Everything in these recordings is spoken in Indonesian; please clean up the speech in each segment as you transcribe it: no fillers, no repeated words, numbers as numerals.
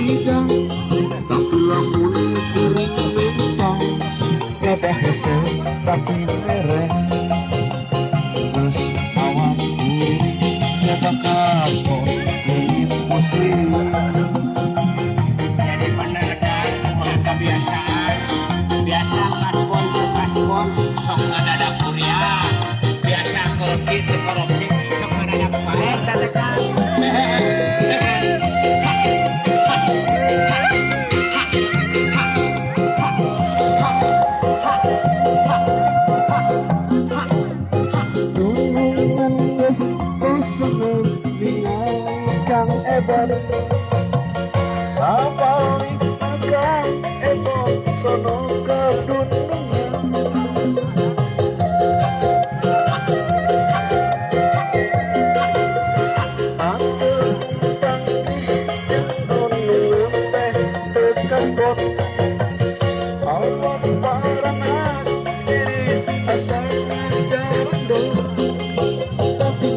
sidang tapi lamun kuring mentong rada hese tapi mereh terus awak kuring rada kaspon kulit pusing. Jadi bener kan kebiasaan biasa kaspon sok ada kuliah biasa korupsi sok ada paek tadi kan. Kang Eber Sapalik Kang Eber sono kedunungan Ate tangki dunungan teh tekas bot awak paranas iris asana jarandol tapi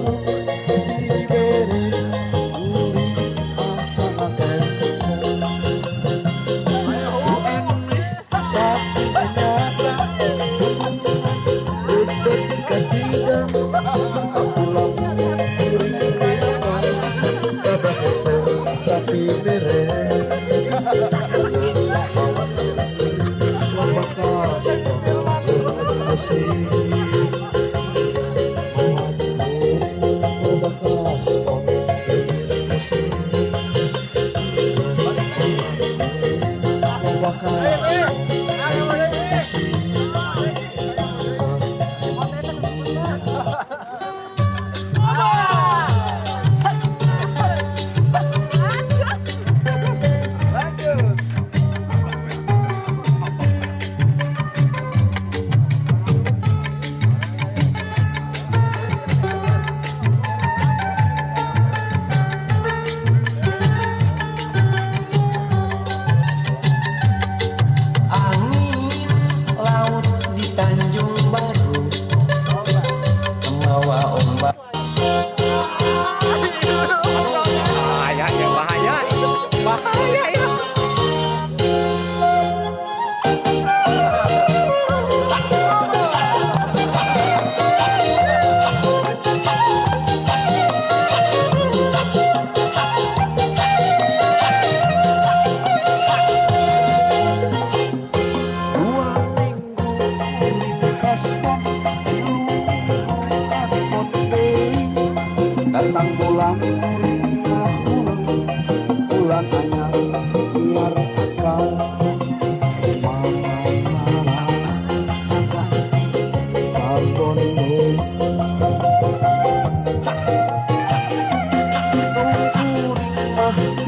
datang bulan bulan anyar biar akal mana sangka kaspon kuring mah